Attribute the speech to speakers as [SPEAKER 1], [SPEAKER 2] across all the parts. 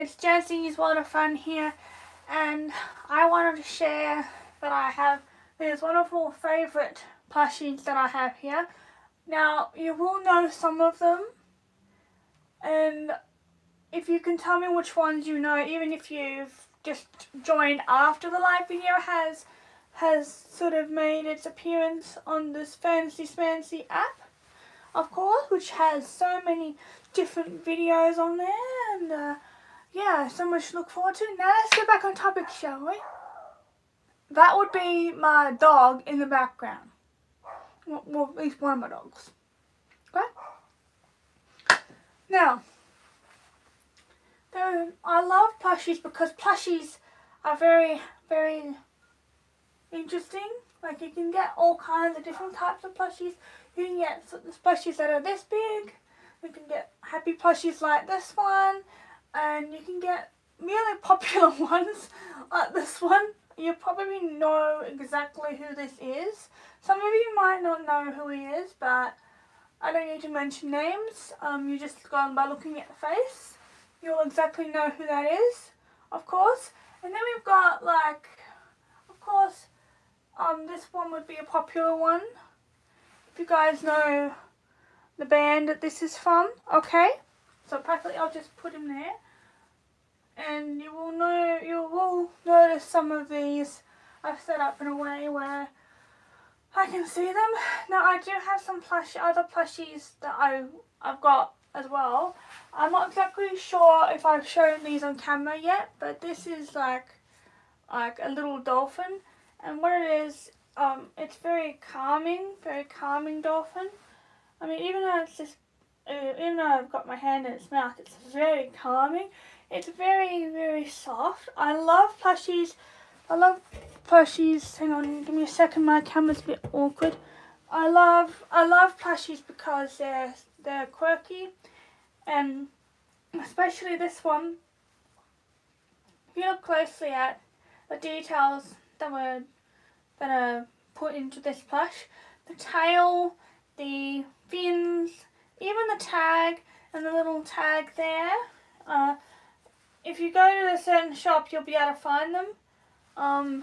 [SPEAKER 1] It's JazzyS World of Fun here, and I wanted to share that I have these wonderful favourite plushies that I have here. Now, you will know some of them, and if you can tell me which ones you know, even if you've just joined after the live video has sort of made its appearance on this Fancy Smancy app, of course, which has so many different videos on there, and yeah, so much to look forward to. Now let's get back on topic, shall we? That would be my dog in the background. Well, at least one of my dogs. Okay? Now, I love plushies because plushies are very, very interesting. Like, you can get all kinds of different types of plushies. You can get plushies that are this big. You can get happy plushies like this one. And you can get really popular ones like this one. You probably know exactly who this is. Some of you might not know who he is, but I don't need to mention names. You just go on by looking at the face. You'll exactly know who that is, of course. And then we've got, like, of course, this one would be a popular one. If you guys know the band that this is from, okay? So practically I'll just put him there. And you will notice some of these I've set up in a way where I can see them. Now I do have some other plushies that I've got as well. I'm not exactly sure if I've shown these on camera yet, but this is like a little dolphin, and what it is, it's very calming dolphin. I mean, even though I've got my hand in its mouth, it's very calming. It's very, very soft. I love plushies. Hang on, give me a second. My camera's a bit awkward. I love plushies because they're quirky, and especially this one. If you look closely at the details that are put into this plush, the tail, the fins, even the tag and the little tag there. If you go to a certain shop, you'll be able to find them. I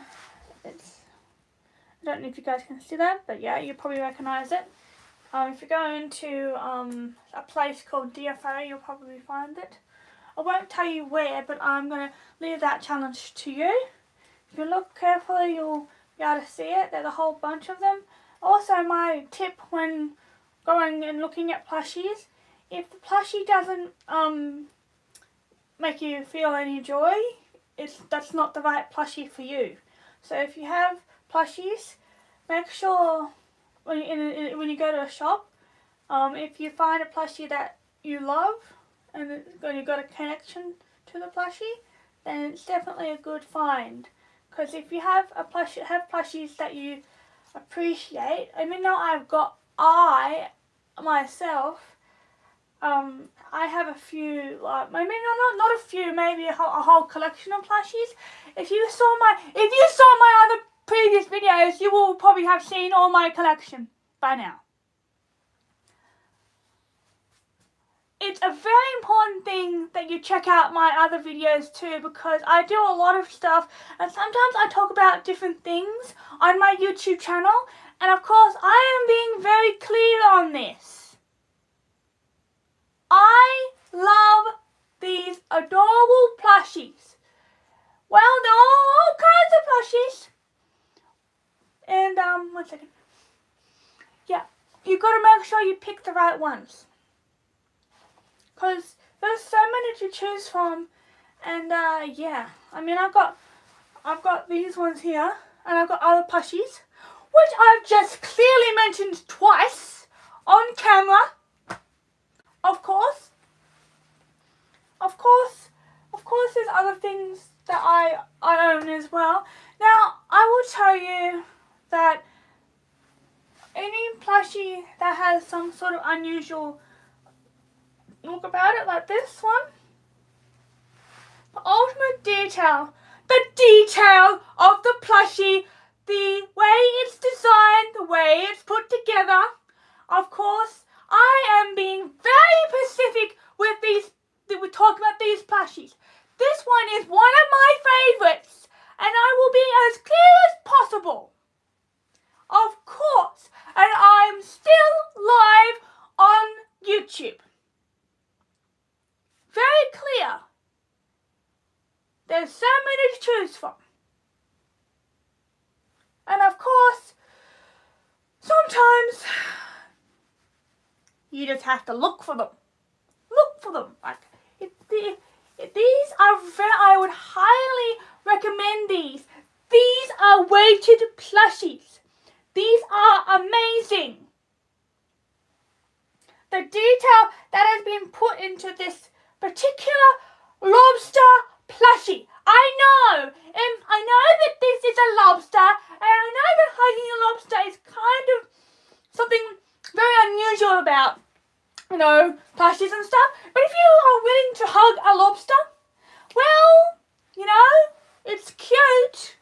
[SPEAKER 1] don't know if you guys can see that, but yeah, you probably recognise it. If you go into a place called DFO, you'll probably find it. I won't tell you where, but I'm going to leave that challenge to you. If you look carefully, you'll be able to see it. There's a whole bunch of them. Also, my tip when going and looking at plushies, if the plushie doesn't make you feel any joy, that's not the right plushie for you. So if you have plushies, make sure when you go to a shop, if you find a plushie that you love and you've got a connection to the plushie, then it's definitely a good find. Because if you have plushies that you appreciate, I mean, now I myself, I have a few, like, maybe not a few, maybe a whole collection of plushies. If you saw my other previous videos, you will probably have seen all my collection by now. It's a very important thing that you check out my other videos too, because I do a lot of stuff, and sometimes I talk about different things on my YouTube channel, and of course I am being very clear on this. I love these adorable plushies. Well, there are all kinds of plushies. And, 1 second. Yeah, you've got to make sure you pick the right ones. Because there's so many to choose from. And, yeah. I mean, I've got these ones here. And I've got other plushies, which I've just clearly mentioned twice on camera. Of course, there's other things that I own as well. Now, I will tell you that any plushie that has some sort of unusual look about it, like this one, the ultimate detail, the detail of the plushie, the way it's designed, the way it's put together, of course, I am being very specific with these, we're talking about these plushies. one is one of my favorites, and I will be as clear as possible. Of course, and I'm still live on YouTube. Very clear. There's so many to choose from. And of course, sometimes you just have to look for them. Look for them. Like these are I would highly recommend these. These are weighted plushies. These are amazing. The detail that has been put into this particular lobster plushie. I know that this is a lobster, and I know that hugging a lobster is kind of something very unusual about, plushies and stuff. But if you are willing to hug a lobster, well, it's cute.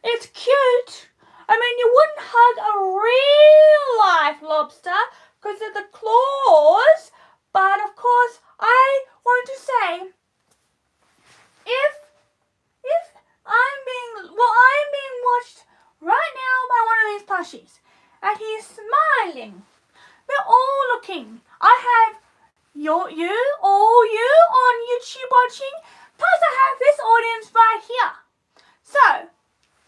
[SPEAKER 1] It's cute. I mean, you wouldn't hug a real life lobster because of the claws, but of course, I want to say, if I'm being watched right now by one of these plushies, and he's smiling. We're all looking. I have you on YouTube watching, plus I have this audience right here. So,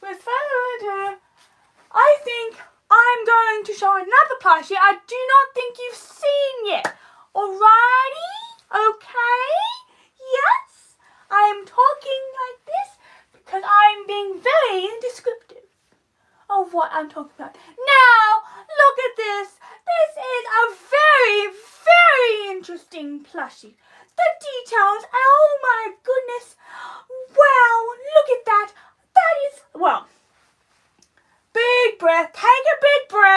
[SPEAKER 1] with further ado, I think I'm going to show another plushie I do not think you've seen yet. Alrighty? Okay? Yes? I'm talking like this because I'm being very descriptive of what I'm talking about. Now, look at this. This is a very, very interesting plushie. The details, oh my goodness. Wow, look at that. That is, well, big breath. Take a big breath.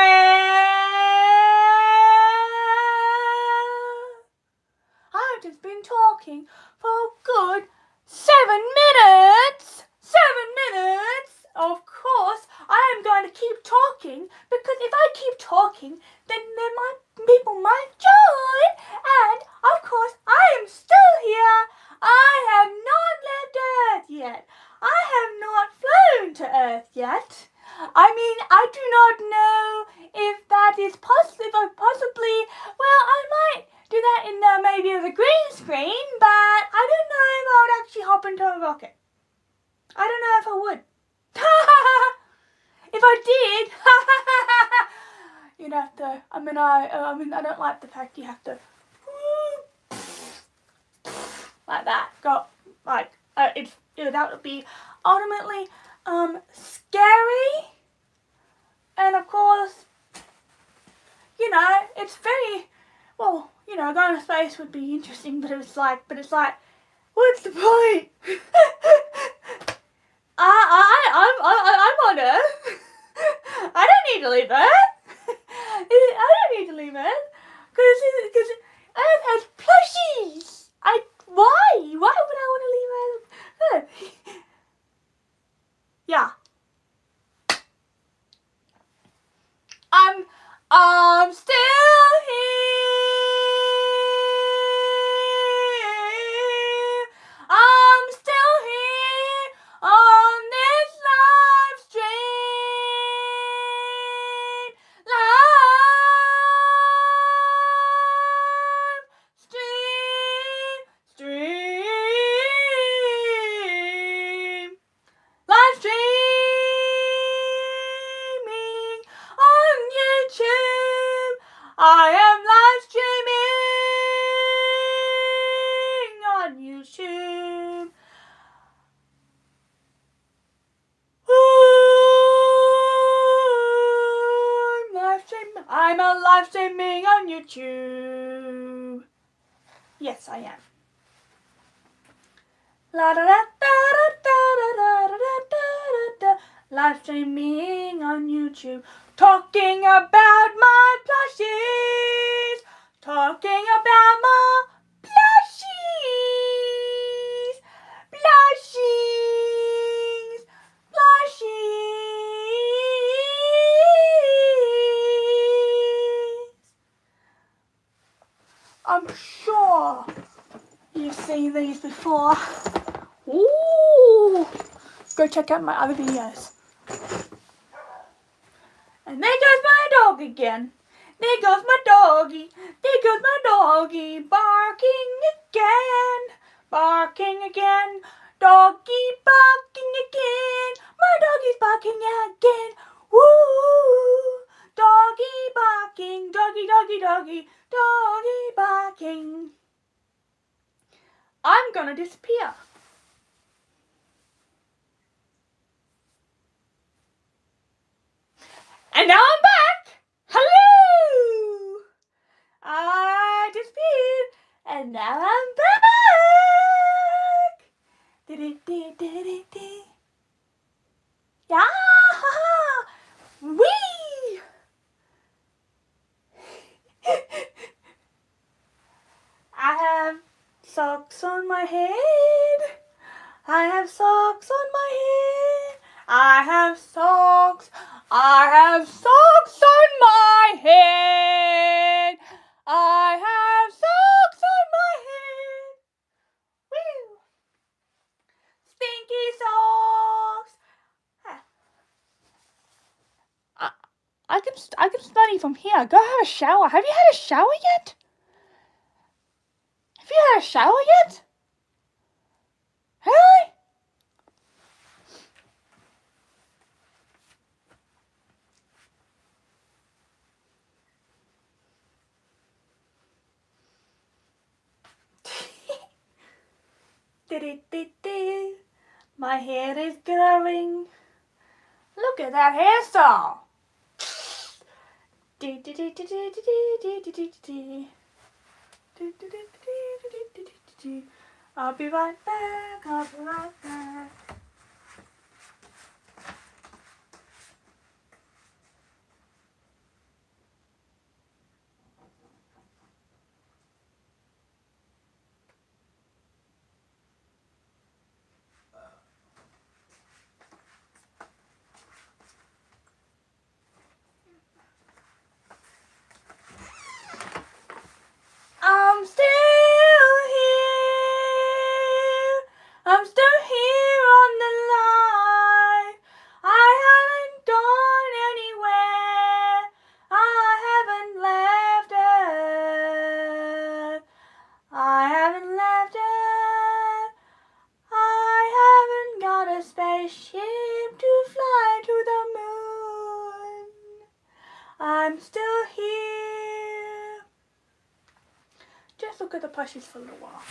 [SPEAKER 1] I've just been talking for a good 7 minutes. 7 minutes. Of course, I am going to keep talking because if I keep talking, then people might join. And of course, I am still here. I have not left Earth yet. I have not flown to Earth yet. I mean, I do not know if that is possibly. Well, I might do that in maybe the green screen, but I don't know if I would actually hop into a rocket. I don't know if I would. If I did, you'd have to. I don't like the fact you have to like that. Go like that would be ultimately scary, and of course, it's very well. Going to space would be interesting, but it's like, what's the point? I'm on Earth. I don't need to leave Earth. I don't need to leave Earth because Earth has plushies. Why would I want to leave Earth? Yeah. I'm still here. I'm still here on this live stream. Live streaming on YouTube. I am live streaming on YouTube. I'm a live streaming on YouTube. Yes, I am. La da da da da da da da da da. Live streaming on YouTube, talking about my plushies, talking about my plushies, plushies, plushies. I'm sure you've seen these before. Ooh! Go check out my other videos. And there goes my dog again. There goes my doggy. There goes my doggy. Barking again. Barking again. Doggy barking again. My doggy's barking again. Woo! Doggy barking. Doggy, doggy, doggy. Doggy barking. I'm gonna disappear. And now I'm back. Hello! I disappeared. And now I'm back. Dee-dee-dee-dee-dee-dee. Yeah! Wee! I have socks on my head. I have socks on my head. I have socks. I have socks on my head. I have socks on my head. Woo! Stinky socks. I can study from here. Go have a shower. Have you had a shower yet? Have you had a shower yet? Really? My hair is growing. Look at that hairstyle. I'll be right back. I'll be right back. I'm still here. I'm still here on the line. I haven't gone anywhere. I haven't left Earth. I haven't left Earth. I haven't got a spaceship to fly to the moon. I'm still here. Just look at the plushies for a little while.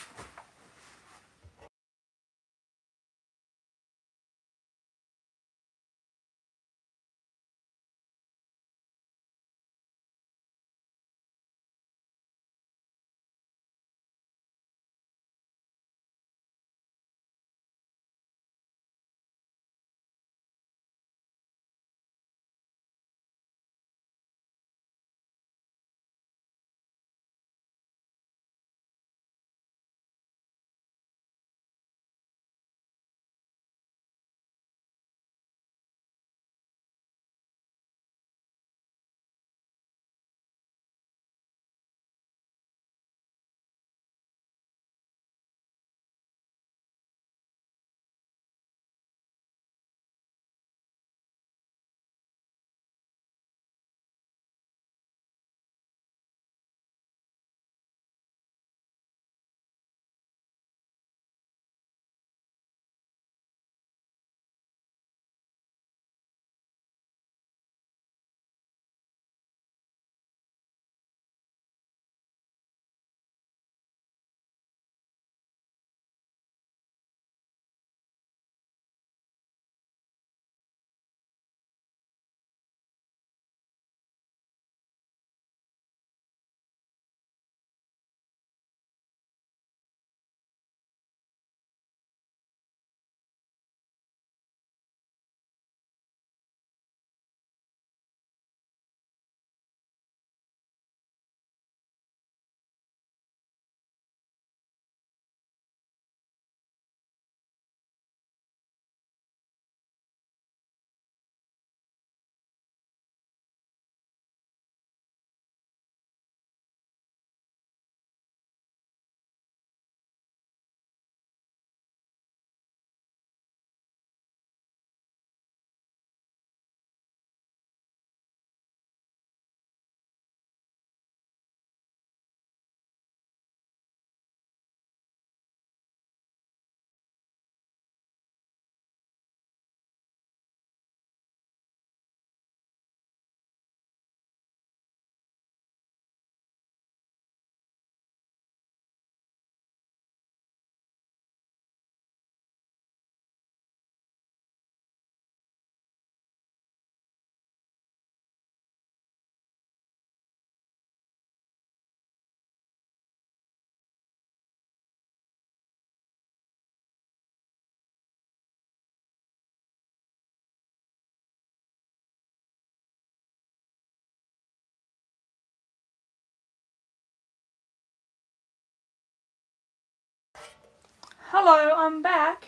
[SPEAKER 1] Hello, I'm back.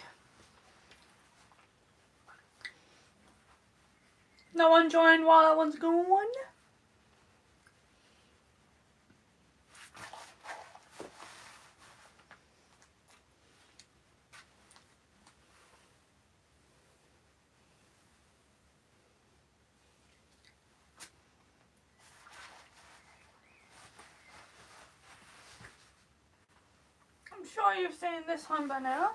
[SPEAKER 1] No one joined while I was gone. I'm sure you've seen this one by now.